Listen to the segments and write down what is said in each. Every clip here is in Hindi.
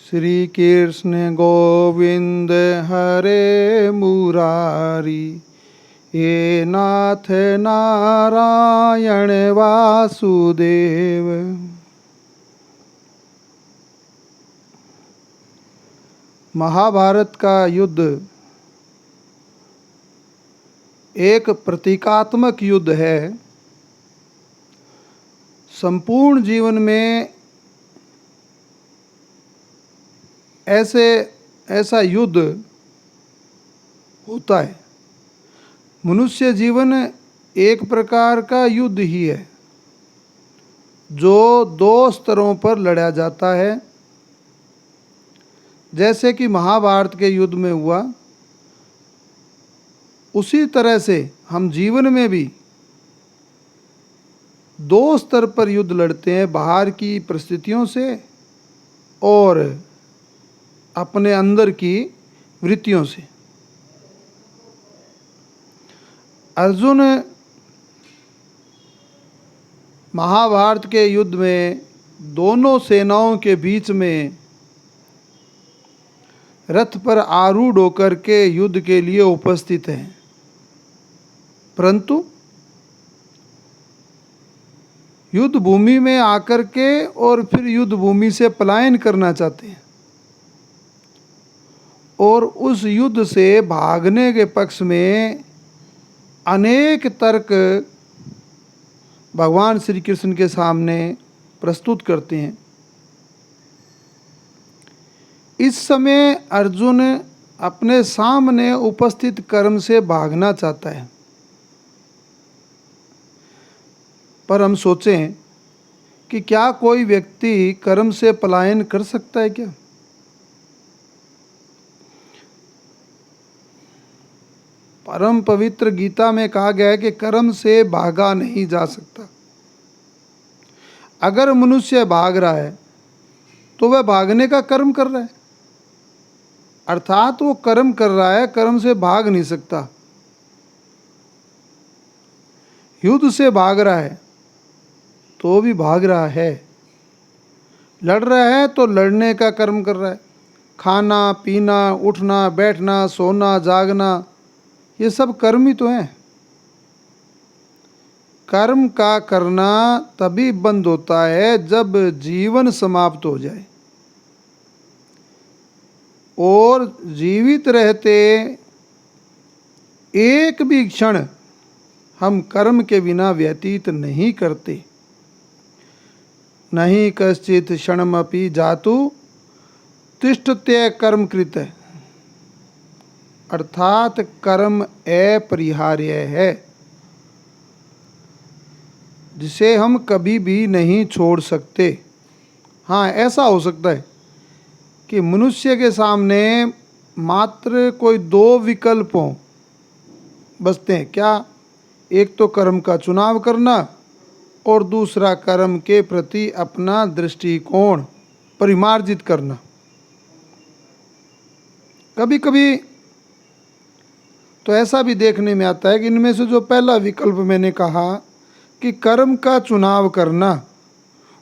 श्री कृष्ण गोविंद हरे मुरारी, हे नाथ नारायण वासुदेव। महाभारत का युद्ध एक प्रतीकात्मक युद्ध है। संपूर्ण जीवन में ऐसा युद्ध होता है। मनुष्य जीवन एक प्रकार का युद्ध ही है जो दो स्तरों पर लड़ा जाता है। जैसे कि महाभारत के युद्ध में हुआ, उसी तरह से हम जीवन में भी दो स्तर पर युद्ध लड़ते हैं, बाहर की परिस्थितियों से और अपने अंदर की वृत्तियों से। अर्जुन महाभारत के युद्ध में दोनों सेनाओं के बीच में रथ पर आरूढ़ होकर के युद्ध के लिए उपस्थित हैं, परंतु युद्ध भूमि में आकर के और फिर युद्ध भूमि से पलायन करना चाहते हैं और उस युद्ध से भागने के पक्ष में अनेक तर्क भगवान श्री कृष्ण के सामने प्रस्तुत करते हैं। इस समय अर्जुन अपने सामने उपस्थित कर्म से भागना चाहता है, पर हम सोचें कि क्या कोई व्यक्ति कर्म से पलायन कर सकता है क्या? परम पवित्र गीता में कहा गया है कि कर्म से भागा नहीं जा सकता। अगर मनुष्य भाग रहा है तो वह भागने का कर्म कर रहा है, अर्थात वो कर्म कर रहा है, कर्म से भाग नहीं सकता। युद्ध से भाग रहा है तो भी भाग रहा है, लड़ रहा है तो लड़ने का कर्म कर रहा है। खाना पीना, उठना बैठना, सोना जागना, ये सब कर्म ही तो हैं। कर्म का करना तभी बंद होता है जब जीवन समाप्त हो जाए, और जीवित रहते एक भी क्षण हम कर्म के बिना व्यतीत नहीं करते। नहीं कश्चित क्षणमपि जातु तिष्ठत्य कर्म कृत, अर्थात कर्म अपरिहार्य है, जिसे हम कभी भी नहीं छोड़ सकते। हाँ, ऐसा हो सकता है कि मनुष्य के सामने मात्र कोई दो विकल्प हों बचते हैं। क्या? एक तो कर्म का चुनाव करना और दूसरा कर्म के प्रति अपना दृष्टिकोण परिमार्जित करना। कभी कभी तो ऐसा भी देखने में आता है कि इनमें से जो पहला विकल्प मैंने कहा कि कर्म का चुनाव करना,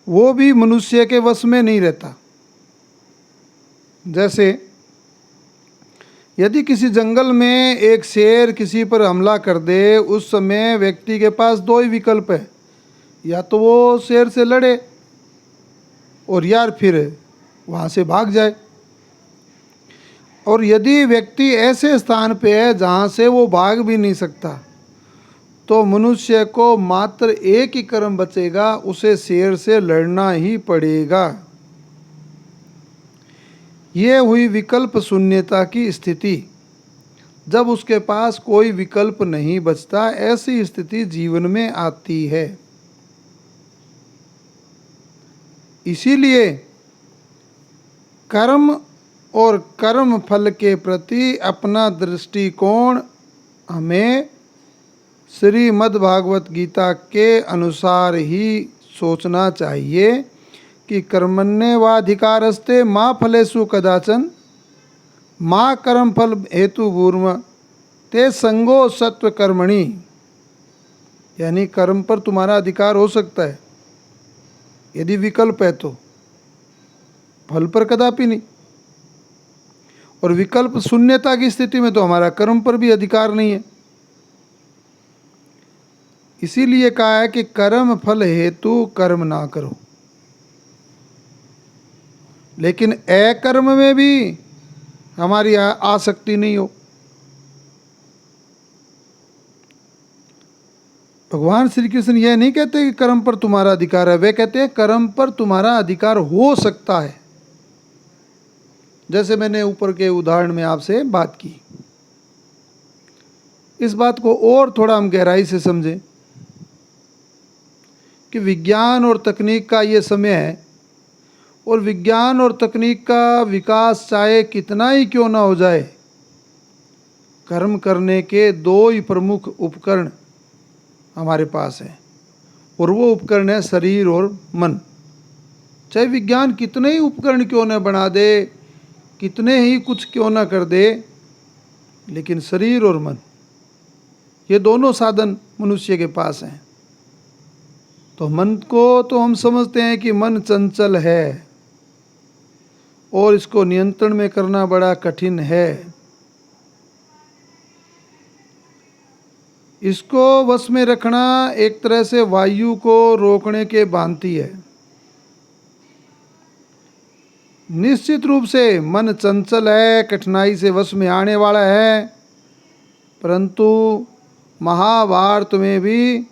वो भी मनुष्य के वश में नहीं रहता। जैसे यदि किसी जंगल में एक शेर किसी पर हमला कर दे, उस समय व्यक्ति के पास दो ही विकल्प है, या तो वो शेर से लड़े और यार फिर वहाँ से भाग जाए। और यदि व्यक्ति ऐसे स्थान पे है जहाँ से वो भाग भी नहीं सकता, तो मनुष्य को मात्र एक ही कर्म बचेगा, उसे शेर से लड़ना ही पड़ेगा। ये हुई विकल्प शून्यता की स्थिति। जब उसके पास कोई विकल्प नहीं बचता, ऐसी स्थिति जीवन में आती है। इसीलिए कर्म और कर्म फल के प्रति अपना दृष्टिकोण हमें श्रीमद् भागवत गीता के अनुसार ही सोचना चाहिए कि कर्मण्येवाधिकारस्ते माँ फलेषु कदाचन माँ कर्म फल हेतु भूर्म ते संगो सत्व कर्मणि। यानी कर्म पर तुम्हारा अधिकार हो सकता है यदि विकल्प है, तो फल पर कदापि नहीं। और विकल्प शून्यता की स्थिति में तो हमारा कर्म पर भी अधिकार नहीं है। इसीलिए कहा है कि कर्म फल हेतु कर्म ना करो। लेकिन अकर्म में भी हमारी आसक्ति नहीं हो। भगवान श्री कृष्ण यह नहीं कहते कि कर्म पर तुम्हारा अधिकार है, वे कहते हैं कर्म पर तुम्हारा अधिकार हो सकता है। जैसे मैंने ऊपर के उदाहरण में आपसे बात की। इस बात को और थोड़ा हम गहराई से समझें कि विज्ञान और तकनीक का ये समय है, और विज्ञान और तकनीक का विकास चाहे कितना ही क्यों ना हो जाए, कर्म करने के दो ही प्रमुख उपकरण हमारे पास हैं, और वो उपकरण है शरीर और मन। चाहे विज्ञान कितने ही उपकरण क्यों न बना दे, कितने ही कुछ क्यों ना कर दे, लेकिन शरीर और मन, ये दोनों साधन मनुष्य के पास हैं। तो मन को तो हम समझते हैं कि मन चंचल है और इसको नियंत्रण में करना बड़ा कठिन है। इसको वश में रखना एक तरह से वायु को रोकने के भांति है। निश्चित रूप से मन चंचल है, कठिनाई से वश में आने वाला है, परंतु महाभारत में भी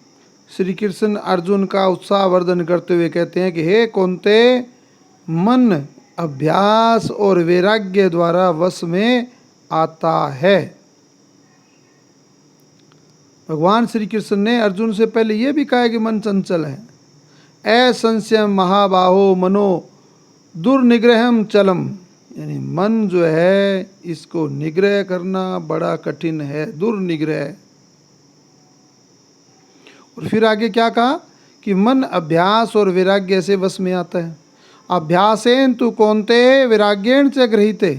श्री कृष्ण अर्जुन का उत्साहवर्धन करते हुए कहते हैं कि हे कौन्ते, मन अभ्यास और वैराग्य द्वारा वश में आता है। भगवान श्री कृष्ण ने अर्जुन से पहले यह भी कहा है कि मन चंचल है। असंशयम महाबाहो मनो दुर्निग्रहम चलम, यानी मन जो है इसको निग्रह करना बड़ा कठिन है, दुर्निग्रह। और फिर आगे क्या कहा कि मन अभ्यास और वैराग्य से वश में आता है। अभ्यासेन तु कौन्ते वैराग्येण च गृहीते।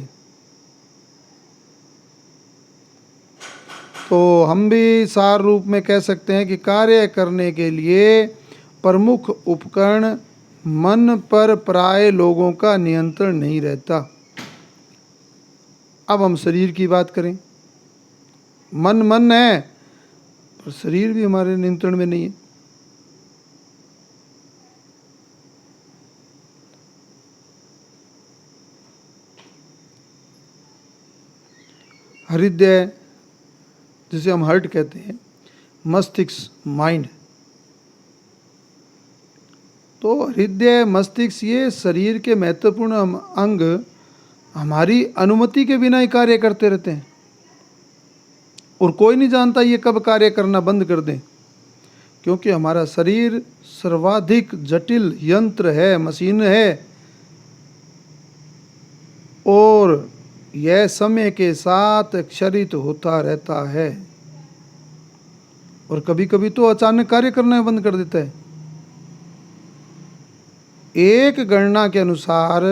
तो हम भी सार रूप में कह सकते हैं कि कार्य करने के लिए प्रमुख उपकरण मन पर प्राय लोगों का नियंत्रण नहीं रहता। अब हम शरीर की बात करें। मन है, पर शरीर भी हमारे नियंत्रण में नहीं है। हृदय, जिसे हम हार्ट कहते हैं, मस्तिष्क माइंड। तो हृदय मस्तिष्क ये शरीर के महत्वपूर्ण अंग हमारी अनुमति के बिना ही कार्य करते रहते हैं, और कोई नहीं जानता ये कब कार्य करना बंद कर दें, क्योंकि हमारा शरीर सर्वाधिक जटिल यंत्र है, मशीन है, और यह समय के साथ क्षरित होता रहता है, और कभी कभी तो अचानक कार्य करना बंद कर देता है। एक गणना के अनुसार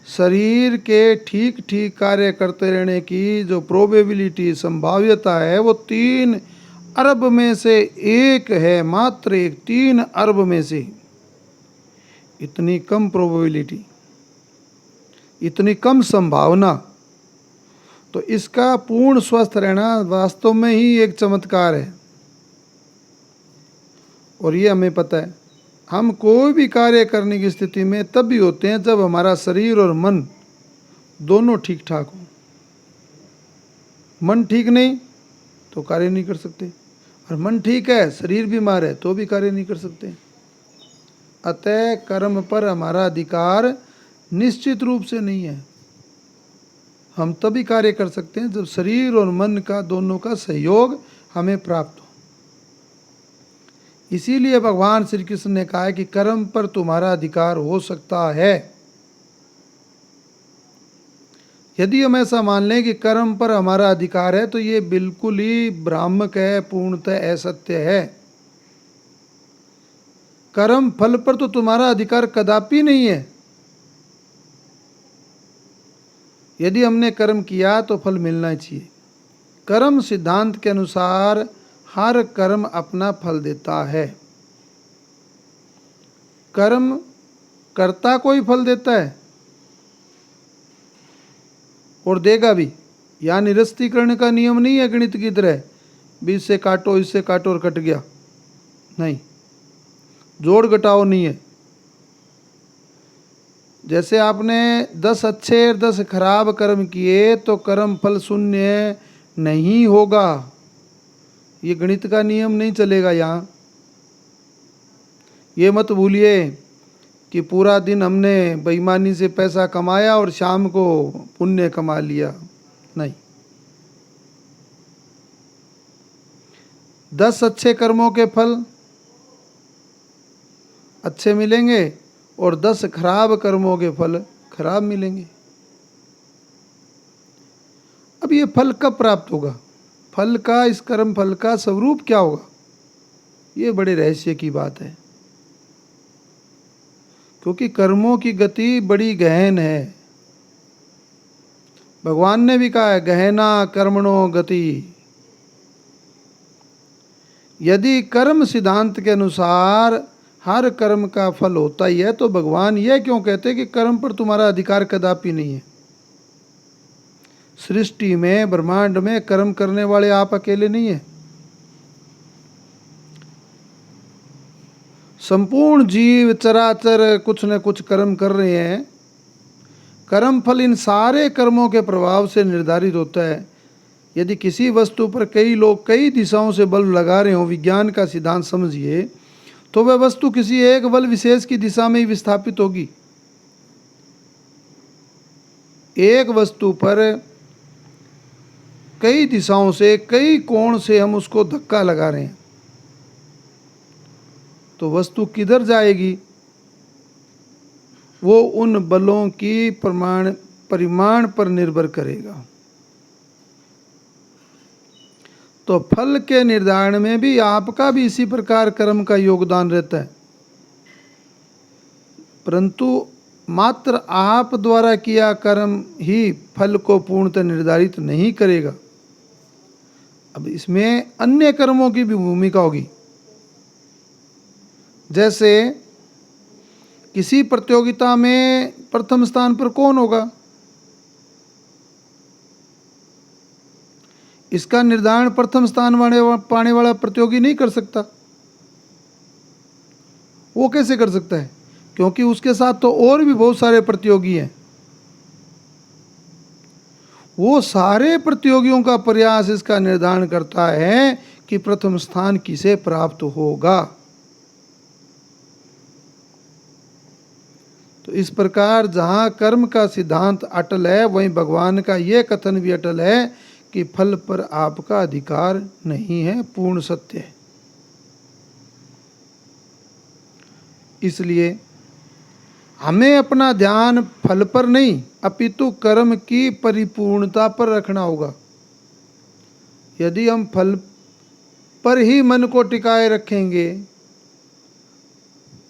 शरीर के ठीक ठीक कार्य करते रहने की जो प्रोबेबिलिटी, संभाव्यता है, वो 3 अरब में से एक है, मात्र एक 3 अरब में से। इतनी कम प्रोबेबिलिटी, इतनी कम संभावना, तो इसका पूर्ण स्वस्थ रहना वास्तव में ही एक चमत्कार है। और ये हमें पता है, हम कोई भी कार्य करने की स्थिति में तब भी होते हैं जब हमारा शरीर और मन दोनों ठीक ठाक हो। मन ठीक नहीं तो कार्य नहीं कर सकते, और मन ठीक है, शरीर बीमार है, तो भी कार्य नहीं कर सकते। अतः कर्म पर हमारा अधिकार निश्चित रूप से नहीं है। हम तभी कार्य कर सकते हैं जब शरीर और मन का दोनों का सहयोग हमें प्राप्त हो। इसीलिए भगवान श्री कृष्ण ने कहा है कि कर्म पर तुम्हारा अधिकार हो सकता है। यदि हम ऐसा मान लें कि कर्म पर हमारा अधिकार है, तो ये बिल्कुल ही भ्रामक है, पूर्णतः असत्य है। कर्म फल पर तो तुम्हारा अधिकार कदापि नहीं है। यदि हमने कर्म किया तो फल मिलना चाहिए। कर्म सिद्धांत के अनुसार हर कर्म अपना फल देता है। कर्म कर्ता को ही फल देता है। और देगा भी। यहाँ निरस्तीकरण का नियम नहीं है गणित की तरह, 20 से काटो, इससे काटो और कट गया, नहीं, जोड़ घटाओ नहीं है। जैसे आपने 10 अच्छे और 10 खराब कर्म किए तो कर्म फल शून्य नहीं होगा, ये गणित का नियम नहीं चलेगा यहाँ। ये मत भूलिए कि पूरा दिन हमने बेईमानी से पैसा कमाया और शाम को पुण्य कमा लिया, नहीं। 10 अच्छे कर्मों के फल अच्छे मिलेंगे और 10 खराब कर्मों के फल खराब मिलेंगे। अब ये फल कब प्राप्त होगा, फल का, इस कर्म फल का स्वरूप क्या होगा, ये बड़े रहस्य की बात है, क्योंकि कर्मों की गति बड़ी गहन है। भगवान ने भी कहा है, गहना कर्मणो गति। यदि कर्म सिद्धांत के अनुसार हर कर्म का फल होता ही है तो भगवान यह क्यों कहते हैं कि कर्म पर तुम्हारा अधिकार कदापि नहीं है। सृष्टि में, ब्रह्मांड में कर्म करने वाले आप अकेले नहीं है, संपूर्ण जीव चराचर कुछ न कुछ कर्म कर रहे हैं। कर्म फल इन सारे कर्मों के प्रभाव से निर्धारित होता है। यदि किसी वस्तु पर कई लोग कई दिशाओं से बल लगा रहे हों, विज्ञान का सिद्धांत समझिए, तो वह वस्तु किसी एक बल विशेष की दिशा में ही विस्थापित होगी। एक वस्तु पर कई दिशाओं से, कई कोण से हम उसको धक्का लगा रहे हैं, तो वस्तु किधर जाएगी, वो उन बलों की परिमाण पर निर्भर करेगा। तो फल के निर्धारण में भी आपका भी इसी प्रकार कर्म का योगदान रहता है, परंतु मात्र आप द्वारा किया कर्म ही फल को पूर्णतः निर्धारित नहीं करेगा। अब इसमें अन्य कर्मों की भी भूमिका होगी। जैसे किसी प्रतियोगिता में प्रथम स्थान पर कौन होगा, इसका निर्धारण प्रथम स्थान पाने वाला प्रतियोगी नहीं कर सकता। वो कैसे कर सकता है, क्योंकि उसके साथ तो और भी बहुत सारे प्रतियोगी हैं। वो सारे प्रतियोगियों का प्रयास इसका निर्धारण करता है कि प्रथम स्थान किसे प्राप्त होगा। तो इस प्रकार जहाँ कर्म का सिद्धांत अटल है, वहीं भगवान का ये कथन भी अटल है कि फल पर आपका अधिकार नहीं है, पूर्ण सत्य है। इसलिए हमें अपना ध्यान फल पर नहीं अपितु कर्म की परिपूर्णता पर रखना होगा। यदि हम फल पर ही मन को टिकाए रखेंगे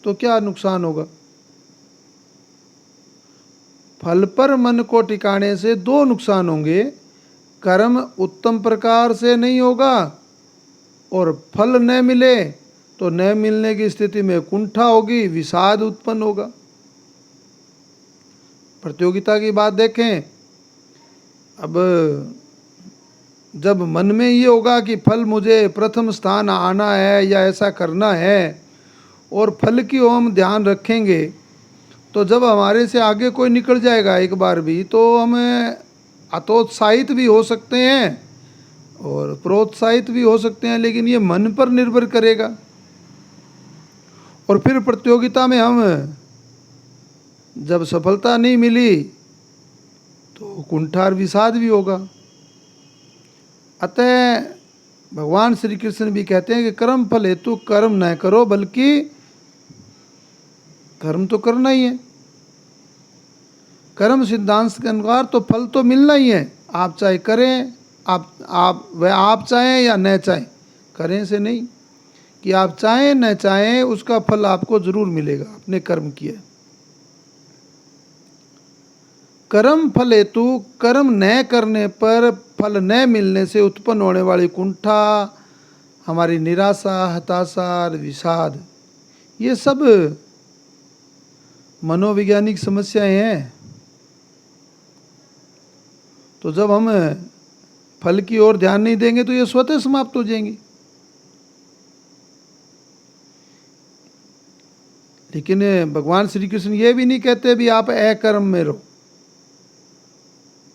तो क्या नुकसान होगा। फल पर मन को टिकाने से दो नुकसान होंगे, कर्म उत्तम प्रकार से नहीं होगा और फल न मिले तो न मिलने की स्थिति में कुंठा होगी, विषाद उत्पन्न होगा। प्रतियोगिता की बात देखें, अब जब मन में ये होगा कि फल मुझे प्रथम स्थान आना है या ऐसा करना है और फल की हम ध्यान रखेंगे, तो जब हमारे से आगे कोई निकल जाएगा एक बार भी, तो हमें हतोत्साहित भी हो सकते हैं और प्रोत्साहित भी हो सकते हैं, लेकिन ये मन पर निर्भर करेगा। और फिर प्रतियोगिता में हम जब सफलता नहीं मिली तो कुंठा और विषाद भी होगा। अतः भगवान श्री कृष्ण भी कहते हैं कि कर्म फल हेतु कर्म न करो, बल्कि कर्म तो करना ही है। कर्म सिद्धांत के अनुसार तो फल तो मिलना ही है, आप चाहे करें, आप चाहें या न चाहें, करें से नहीं, कि आप चाहें न चाहें उसका फल आपको जरूर मिलेगा, अपने कर्म किए। कर्म फल हेतु कर्म न करने पर फल न मिलने से उत्पन्न होने वाली कुंठा, हमारी निराशा, हताशा और विषाद, ये सब मनोवैज्ञानिक समस्याएं हैं। तो जब हम फल की ओर ध्यान नहीं देंगे तो ये स्वतः समाप्त हो जाएंगी। लेकिन भगवान श्री कृष्ण ये भी नहीं कहते भी आप अकर्म में रहो,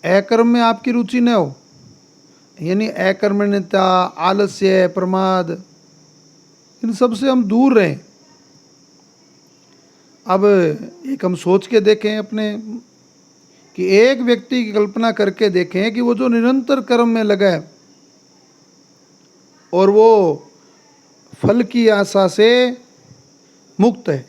अकर्म में आपकी रुचि न हो, यानी अकर्मण्यता, आलस्य, प्रमाद, इन सब से हम दूर रहें। अब एक हम सोच के देखें अपने कि एक व्यक्ति की कल्पना करके देखें कि वो जो निरंतर कर्म में लगा है और वो फल की आशा से मुक्त है।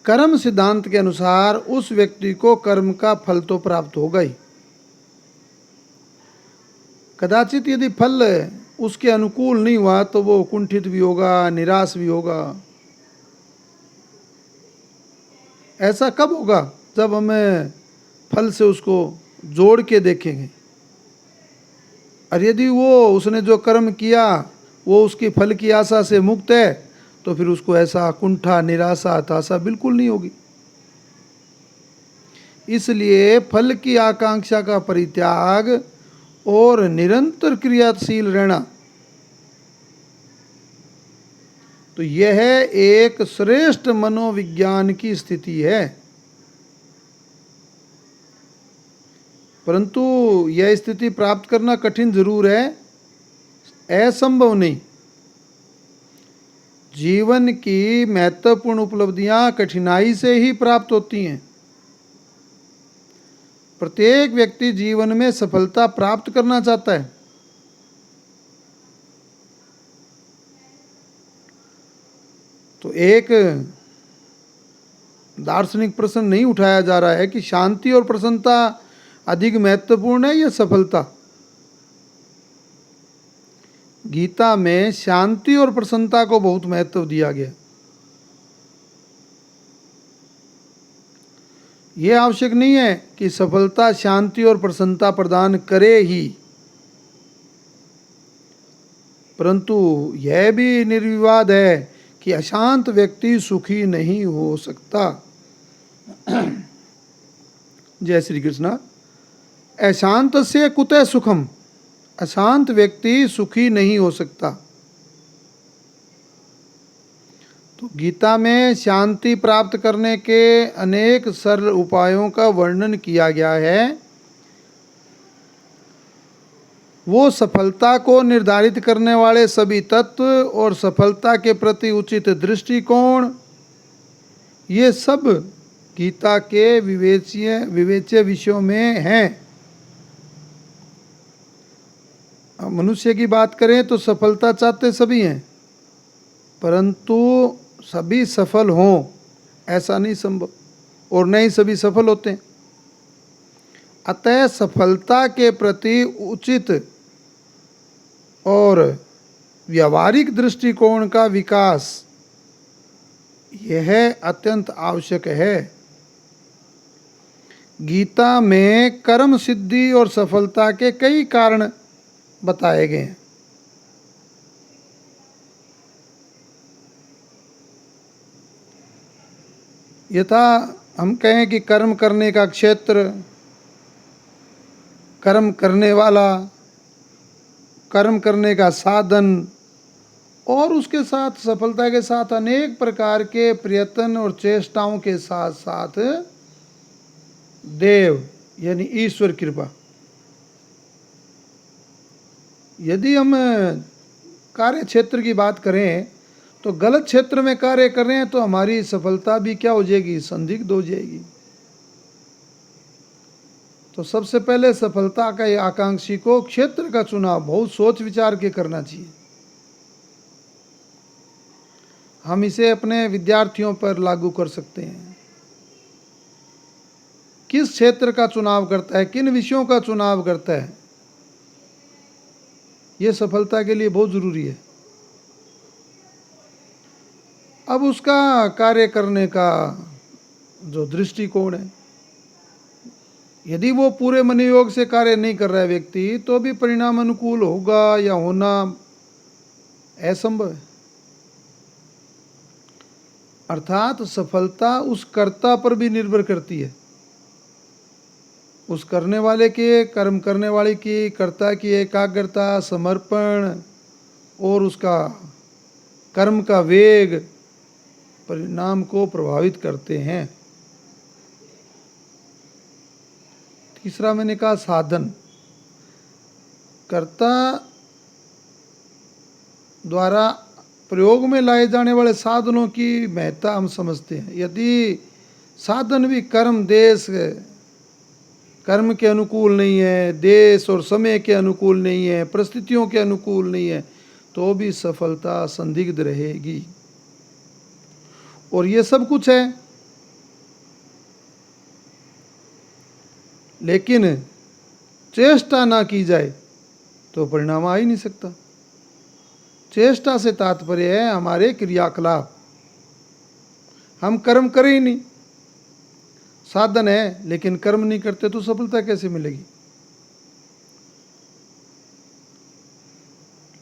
कर्म सिद्धांत के अनुसार उस व्यक्ति को कर्म का फल तो प्राप्त होगा ही, कदाचित यदि फल उसके अनुकूल नहीं हुआ तो वो कुंठित भी होगा, निराश भी होगा। ऐसा कब होगा? जब हमें फल से उसको जोड़ के देखेंगे। और यदि वो उसने जो कर्म किया वो उसकी फल की आशा से मुक्त है तो फिर उसको ऐसा कुंठा, निराशा, हताशा बिल्कुल नहीं होगी। इसलिए फल की आकांक्षा का परित्याग और निरंतर क्रियाशील रहना, तो यह एक श्रेष्ठ मनोविज्ञान की स्थिति है। परंतु यह स्थिति प्राप्त करना कठिन जरूर है, असंभव नहीं। जीवन की महत्वपूर्ण उपलब्धियां कठिनाई से ही प्राप्त होती हैं। प्रत्येक व्यक्ति जीवन में सफलता प्राप्त करना चाहता है। तो एक दार्शनिक प्रश्न नहीं उठाया जा रहा है कि शांति और प्रसन्नता अधिक महत्वपूर्ण है या सफलता। गीता में शांति और प्रसन्नता को बहुत महत्व दिया गया। यह आवश्यक नहीं है कि सफलता शांति और प्रसन्नता प्रदान करे ही, परंतु यह भी निर्विवाद है कि अशांत व्यक्ति सुखी नहीं हो सकता। जय श्री कृष्ण। अशांत से कुतः सुखम, अशांत व्यक्ति सुखी नहीं हो सकता। तो गीता में शांति प्राप्त करने के अनेक सरल उपायों का वर्णन किया गया है। वो सफलता को निर्धारित करने वाले सभी तत्व और सफलता के प्रति उचित दृष्टिकोण, ये सब गीता के विवेच्य विषयों में हैं। मनुष्य की बात करें तो सफलता चाहते सभी हैं, परंतु सभी सफल हों ऐसा नहीं संभव, और नहीं सभी सफल होते हैं। अतः सफलता के प्रति उचित और व्यावहारिक दृष्टिकोण का विकास यह अत्यंत आवश्यक है। गीता में कर्म सिद्धि और सफलता के कई कारण बताए गए हैं। यथा हम कहें कि कर्म करने का क्षेत्र, कर्म करने वाला, कर्म करने का साधन, और उसके साथ सफलता के साथ अनेक प्रकार के प्रयत्न और चेष्टाओं के साथ साथ देव यानी ईश्वर कृपा। यदि हम कार्य क्षेत्र की बात करें तो गलत क्षेत्र में कार्य कर रहे हैं तो हमारी सफलता भी क्या हो जाएगी? संदिग्ध हो जाएगी। तो सबसे पहले सफलता का आकांक्षी को क्षेत्र का चुनाव बहुत सोच विचार के करना चाहिए। हम इसे अपने विद्यार्थियों पर लागू कर सकते हैं। किस क्षेत्र का चुनाव करता है, किन विषयों का चुनाव करता है, यह सफलता के लिए बहुत जरूरी है। अब उसका कार्य करने का जो दृष्टिकोण है, यदि वो पूरे मनोयोग से कार्य नहीं कर रहा है व्यक्ति, तो भी परिणाम अनुकूल होगा या होना असंभव है। अर्थात सफलता उस कर्ता पर भी निर्भर करती है। उस करने वाले के, कर्म करने वाले की, कर्ता की एकाग्रता, समर्पण और उसका कर्म का वेग परिणाम को प्रभावित करते हैं। तीसरा मैंने कहा साधन। कर्ता द्वारा प्रयोग में लाए जाने वाले साधनों की महत्ता हम समझते हैं। यदि साधन भी कर्म देश कर्म के अनुकूल नहीं है, देश और समय के अनुकूल नहीं है, परिस्थितियों के अनुकूल नहीं है, तो भी सफलता संदिग्ध रहेगी। और ये सब कुछ है, लेकिन चेष्टा ना की जाए तो परिणाम आ ही नहीं सकता। चेष्टा से तात्पर्य है हमारे क्रियाकलाप। हम कर्म करें ही नहीं, साधन है लेकिन कर्म नहीं करते तो सफलता कैसे मिलेगी।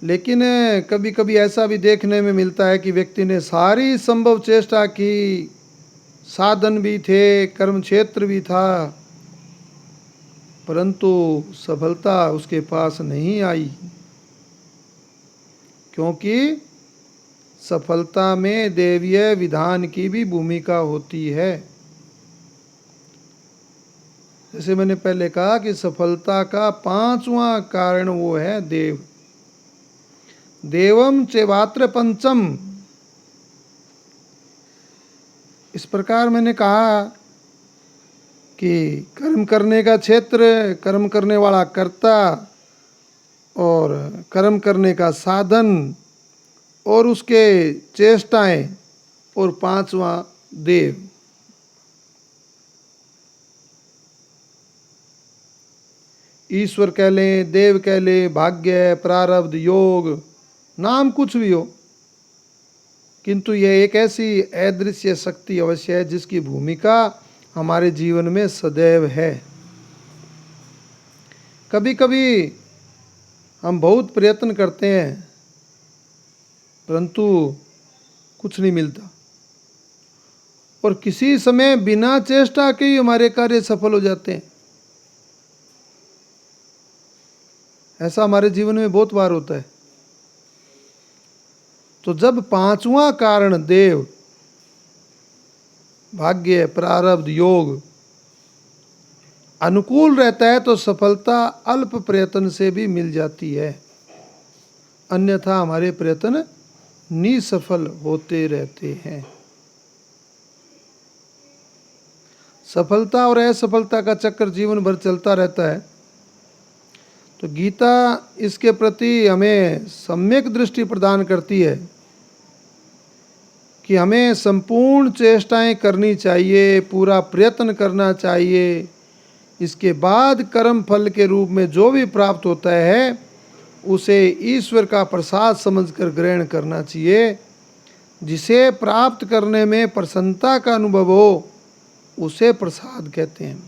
लेकिन कभी कभी ऐसा भी देखने में मिलता है कि व्यक्ति ने सारी संभव चेष्टा की, साधन भी थे, कर्म क्षेत्र भी था, परंतु सफलता उसके पास नहीं आई, क्योंकि सफलता में दैवीय विधान की भी भूमिका होती है। जैसे मैंने पहले कहा कि सफलता का पांचवा कारण वो है देव। देवम चेवात्र पंचम। इस प्रकार मैंने कहा कि कर्म करने का क्षेत्र, कर्म करने वाला कर्ता और कर्म करने का साधन और उसके चेष्टाएं और पांचवा देव। ईश्वर कह लें, देव कह लें, भाग्य, प्रारब्ध, योग, नाम कुछ भी हो, किंतु यह एक ऐसी अदृश्य शक्ति अवश्य है जिसकी भूमिका हमारे जीवन में सदैव है। कभी कभी हम बहुत प्रयत्न करते हैं परंतु कुछ नहीं मिलता, और किसी समय बिना चेष्टा के ही हमारे कार्य सफल हो जाते हैं। ऐसा हमारे जीवन में बहुत बार होता है। तो जब पांचवा कारण देव, भाग्य, प्रारब्ध, योग अनुकूल रहता है तो सफलता अल्प प्रयत्न से भी मिल जाती है, अन्यथा हमारे प्रयत्न निसफल होते रहते हैं। सफलता और असफलता का चक्कर जीवन भर चलता रहता है। तो गीता इसके प्रति हमें सम्यक दृष्टि प्रदान करती है कि हमें संपूर्ण चेष्टाएं करनी चाहिए, पूरा प्रयत्न करना चाहिए। इसके बाद कर्म फल के रूप में जो भी प्राप्त होता है उसे ईश्वर का प्रसाद समझकर ग्रहण करना चाहिए। जिसे प्राप्त करने में प्रसन्नता का अनुभव हो उसे प्रसाद कहते हैं।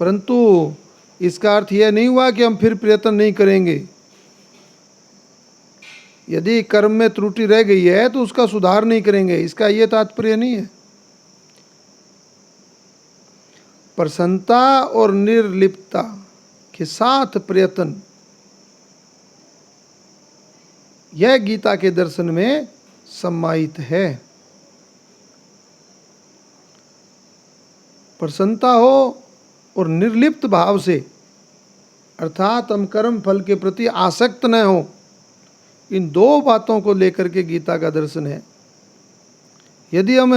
परंतु इसका अर्थ यह नहीं हुआ कि हम फिर प्रयत्न नहीं करेंगे। यदि कर्म में त्रुटि रह गई है तो उसका सुधार नहीं करेंगे, इसका यह तात्पर्य नहीं है। प्रसन्नता और निर्लिप्तता के साथ प्रयत्न, यह गीता के दर्शन में सम्मानित है। प्रसन्नता हो और निर्लिप्त भाव से, अर्थात हम कर्म फल के प्रति आसक्त न हो, इन दो बातों को लेकर के गीता का दर्शन है। यदि हम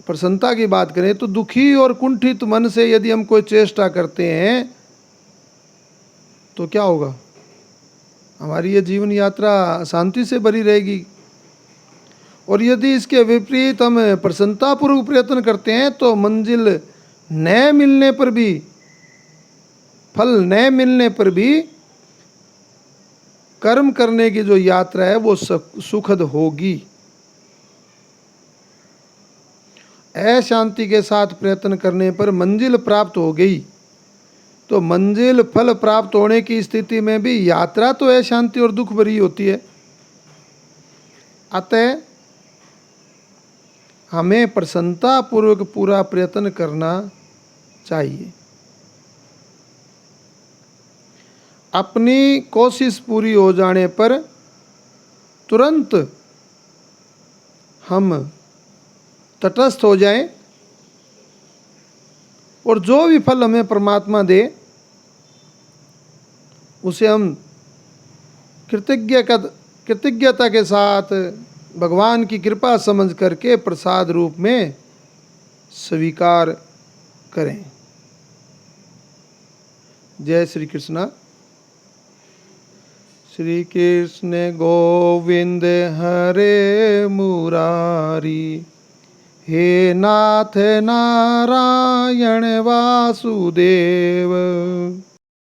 प्रसन्नता की बात करें तो दुखी और कुंठित मन से यदि हम कोई चेष्टा करते हैं तो क्या होगा? हमारी ये जीवन यात्रा शांति से भरी रहेगी। और यदि इसके विपरीत हम प्रसन्नतापूर्वक प्रयत्न करते हैं तो मंजिल न मिलने पर भी, फल न मिलने पर भी कर्म करने की जो यात्रा है वो सुखद होगी। अशांति के साथ प्रयत्न करने पर मंजिल प्राप्त हो गई तो मंजिल फल प्राप्त होने की स्थिति में भी यात्रा तो अशांति और दुख भरी होती है। अतः हमें प्रसन्नतापूर्वक पूरा प्रयत्न करना चाहिए। अपनी कोशिश पूरी हो जाने पर तुरंत हम तटस्थ हो जाएं और जो भी फल हमें परमात्मा दे उसे हम कृतज्ञता के साथ भगवान की कृपा समझ करके प्रसाद रूप में स्वीकार करें। जय श्री कृष्ण। श्री कृष्ण गोविंद हरे मुरारी, हे नाथ नारायण वासुदेव।